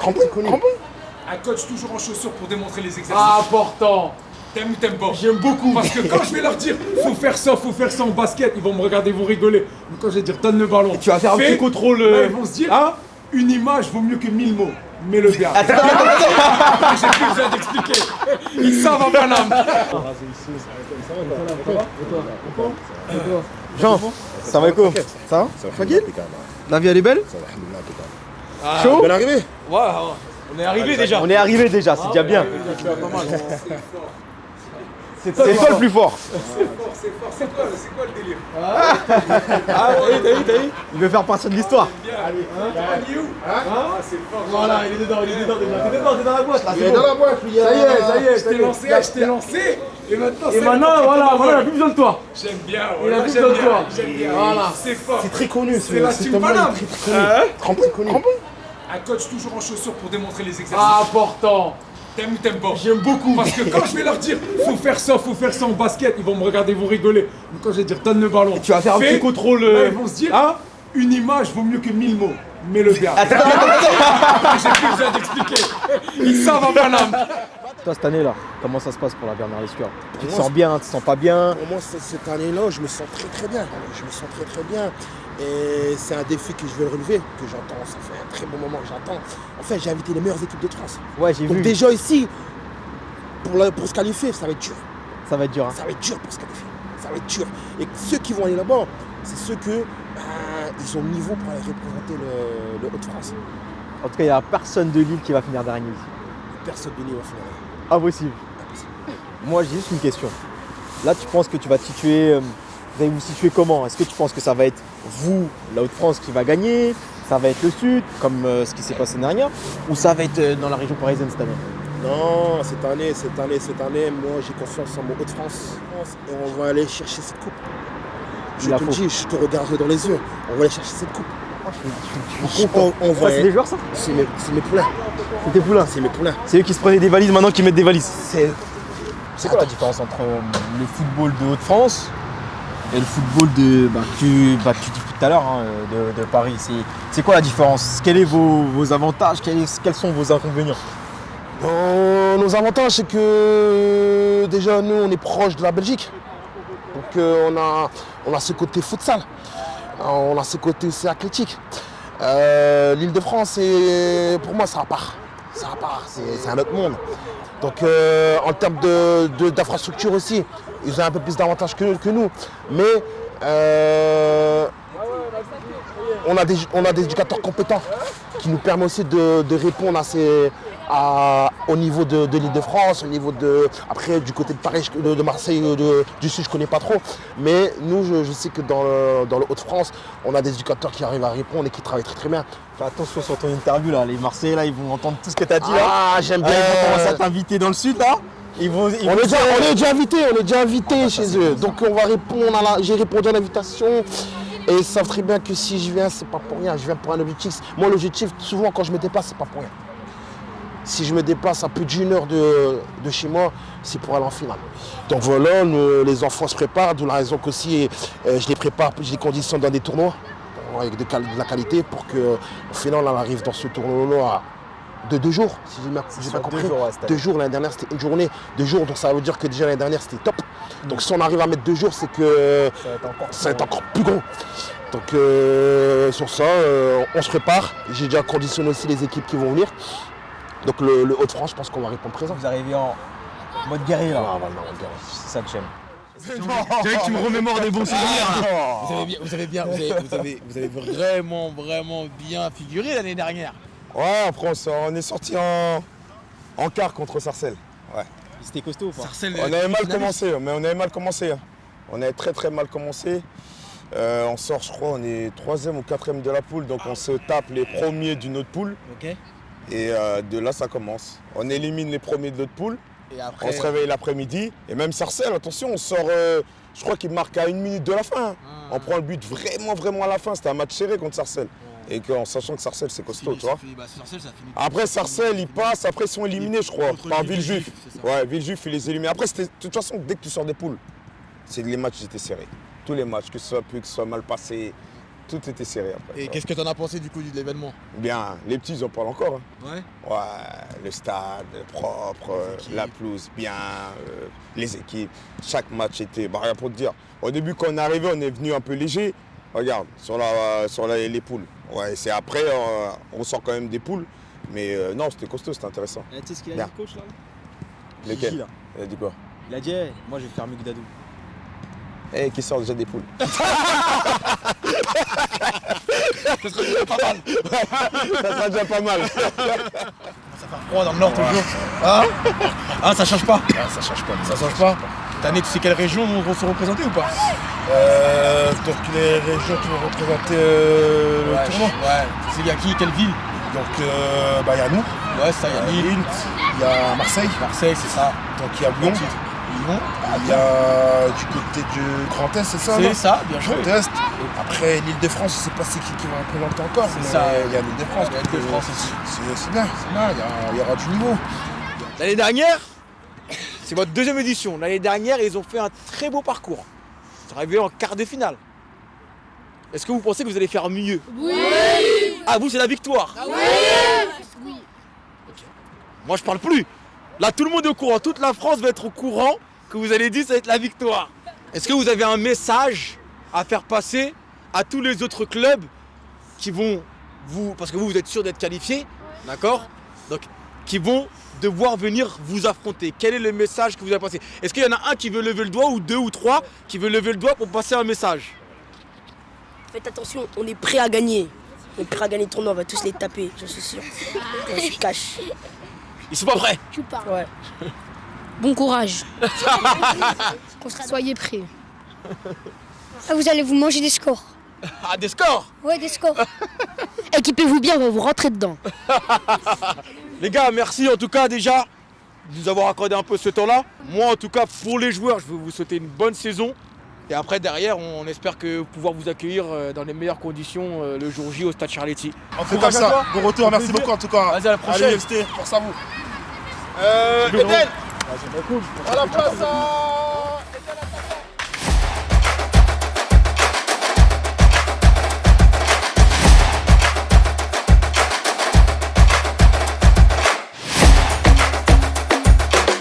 Crampon. Un coach toujours en chaussures pour démontrer les exercices. Important. T'aimes ou t'aimes pas? J'aime beaucoup. Parce que quand je vais leur dire faut faire ça en basket, ils vont me regarder, ils vont rigoler. Mais quand je vais dire donne le ballon, Tu vas faire un petit contrôle. là, ils vont se dire Hein? une image vaut mieux que 1000 mots. Mets-le bien. J'ai plus besoin d'expliquer. Ils savent en Paname. Jean, ça va quoi? Ça va? Tranquille? La vie elle est belle? Chaud? Bonne arrivée. Ouais, on est arrivé déjà. On est arrivé déjà, c'est déjà bien. C'est toi le plus fort. C'est quoi le délire? Ah, t'as vu? Il veut faire partie de l'histoire. Allez, il est où? C'est fort. Voilà, il est dedans déjà. T'es dans la boîte là. Il est dans la boîte, lui. Ça y est. Je t'ai lancé. Et maintenant, Et maintenant, voilà, il a plus besoin de toi. J'aime bien. Il a plus besoin de toi. J'aime bien. Voilà. C'est fort. C'est très connu, C'est la team Paname. Crampon. Un coach toujours en chaussures pour démontrer les exercices. Important. T'aimes ou t'aimes pas? J'aime beaucoup. Parce que quand je vais leur dire faut faire ça en basket, ils vont me regarder, ils vont rigoler. Mais quand je vais dire donne le ballon, Tu vas faire un petit contrôle. là, ils vont se dire Hein? une image vaut mieux que 1000 mots. Mets-le bien. J'ai plus besoin d'expliquer. Ils savent en Paname. Toi cette année là, comment ça se passe pour la Bernard Lescure? Tu te Moi, sens bien, tu te sens pas bien? Pour moi, cette année-là, je me sens très bien. Je me sens très bien. Et c'est un défi que je vais relever, que j'entends. Ça fait un très bon moment que j'attends. En fait, j'ai invité les meilleures équipes de France. Ouais, j'ai Donc vu. déjà ici, pour se qualifier, ça va être dur. Ça va être dur. Hein. Ça va être dur pour se qualifier. Ça va être dur. Et ceux qui vont aller là-bas, c'est ceux que ils ont le niveau pour aller représenter le Hauts-de-France. En tout cas, il n'y a personne de Lille qui va finir dernier ici. Personne de Lille va finir. Impossible. Moi, j'ai juste une question. Là, tu penses que tu vas te situer. Vous allez vous situer comment? Est-ce que tu penses que ça va être vous, la Haute-France, qui va gagner? Ça va être le Sud, comme ce qui s'est passé l'année dernière? Ou ça va être dans la région parisienne cette année? Non, cette année, moi j'ai confiance en mon Hauts-de-France. Et on va aller chercher cette coupe. Je te le dis, je te regarde dans les yeux. On va aller chercher cette coupe. Je suis content. On va. Ça, c'est des joueurs, ça? C'est mes poulains. C'est tes poulains. C'est mes poulains. C'est eux qui se prenaient des valises, maintenant qui mettent des valises. C'est quoi la différence entre le football de Haute-France et le football de, tu dis tout à l'heure, hein, de Paris? C'est quoi la différence? Quels sont vos avantages? Quels sont vos inconvénients? Nos avantages, c'est que déjà nous on est proche de la Belgique. Donc on a ce côté futsal. On a ce côté aussi athlétique. L'Île-de-France, pour moi, ça à part. C'est un autre monde. Donc en termes d'infrastructure aussi, ils ont un peu plus d'avantages que nous. Mais on a des éducateurs compétents qui nous permettent aussi de répondre au niveau de l'Île-de-France, au niveau après du côté de Paris, de Marseille, du Sud, je ne connais pas trop. Mais nous, je sais que dans le Hauts-de-France, on a des éducateurs qui arrivent à répondre et qui travaillent très bien. Fais attention sur ton interview là, les Marseillais là, ils vont entendre tout ce que tu as dit là. Ah, j'aime bien. Ils vont commencer à t'inviter dans le Sud là. On est déjà invité chez eux. Donc on va répondre j'ai répondu à l'invitation. Et ils savent très bien que si je viens, c'est pas pour rien. Je viens pour un objectif. Moi, l'objectif, souvent quand je me déplace, c'est pas pour rien. Si je me déplace à plus d'une heure de chez moi, c'est pour aller en finale. Donc voilà, les enfants se préparent, d'où la raison qu'aussi je les prépare, je les conditionne dans des tournois avec de la qualité pour qu'au final, on arrive dans ce tournoi de 2 jours, si j'ai bien compris. 2 jours, l'année dernière c'était une journée, 2 jours, donc ça veut dire que déjà l'année dernière c'était top. Donc si on arrive à mettre 2 jours, c'est que ça va être encore plus gros. Donc sur ça, on se prépare. J'ai déjà conditionné aussi les équipes qui vont venir. Donc le Hauts-de-France, je pense qu'on va répondre présent. Vous arrivez en mode guerrier là. C'est ça que j'aime. Je dirais que tu me remémores des bons souvenirs. Vous avez vraiment bien figuré l'année dernière. Ouais, après on est sorti en quart contre Sarcelles. Ouais. C'était costaud ou pas? On avait mal commencé, mais on avait mal commencé. On avait très mal commencé. On sort, je crois, on est 3e ou 4e de la poule, donc on se tape les premiers d'une autre poule. Ok. Et de là, ça commence. On élimine les premiers de l'autre poule. Et après, on se réveille l'après-midi. Et même Sarcelles, attention, on sort, je crois qu'il marque à 1 minute de la fin. On prend le but vraiment à la fin. C'était un match serré contre Sarcelles. Et en sachant que Sarcelles, c'est costaud, tu vois. Après, Sarcelles, ils passent. Après, ils sont éliminés, je crois, par Villejuif. Ouais, Villejuif, ils les éliminent. Après, de toute façon, dès que tu sors des poules, les matchs étaient serrés. Tous les matchs, que ce soit mal passé, Tout était serré après. Et qu'est-ce que t'en as pensé du coup de l'événement? Bien, les petits, ils en parlent encore. Hein. Ouais. Ouais, le stade propre, la pelouse bien, les équipes. Chaque match était, bah rien pour te dire. Au début, quand on est arrivé, on est venu un peu léger. Regarde, sur les poules. Ouais, c'est après, on sort quand même des poules. Mais non, c'était costaud, c'était intéressant. Tu sais ce qu'il a Bien. dit, coach, là Lequel Gigi, là. Il a dit quoi? Il a dit, hey, moi je vais faire mieux que Dadou. Eh, qui sort déjà des poules. Ça serait déjà pas mal. Ça sera déjà pas mal. Ça fait froid dans le nord toujours. Hein? Ah, ça change pas? Ça change pas. Ça change pas? Cette année, tu sais quelle région vont se représenter ou pas? Donc les régions qui vont représenter le tournoi. Ouais. Tu sais, il y a qui? Quelle ville? Donc il y a nous, Ouais, ça, il y a Lille. il y a Marseille, Marseille, c'est ça. donc il y a Lyon, Lyon. il y a du côté du Grand Est, c'est ça C'est non ça, bien joué. Grand Est. Après l'Île-de-France, je sais pas c'est qui va représenter encore. C'est mais ça. Il y a l'Île-de-France. Il y a l'Île-de-France aussi. C'est bien, il y aura du niveau. L'année dernière, c'est votre deuxième édition. L'année dernière, ils ont fait un très beau parcours. Ils sont arrivés en quart de finale. Est-ce que vous pensez que vous allez faire mieux? Oui. Ah, vous, c'est la victoire? Oui. Moi, je parle plus. Là, tout le monde est au courant. Toute la France va être au courant que vous allez dire que ça va être la victoire. Est-ce que vous avez un message à faire passer à tous les autres clubs qui vont vous... Parce que vous êtes sûr d'être qualifiés, d'accord? Donc, qui vont devoir venir vous affronter. Quel est le message que vous avez passé? Est-ce qu'il y en a un qui veut lever le doigt ou deux ou trois qui veut lever le doigt pour passer un message? Faites attention, on est prêt à gagner. On est prêt à gagner le tournoi, on va tous les taper, je suis sûr. On se cache. Ils sont pas prêts. Tu parles. Ouais. Bon courage. Soyez prêts. Ah, vous allez vous manger des scores. Ah, des scores. Ouais, des scores. Équipez-vous bien, on va vous rentrer dedans. Les gars, merci en tout cas déjà de nous avoir accordé un peu ce temps-là. Moi en tout cas, pour les joueurs, je veux vous souhaiter une bonne saison. Et après, derrière, on espère pouvoir vous accueillir dans les meilleures conditions le jour J au Stade Charletti. On fait comme ça. Bon retour, merci beaucoup en tout cas. Vas-y, à la prochaine. Allez, FT, force à vous. Eden, À la place.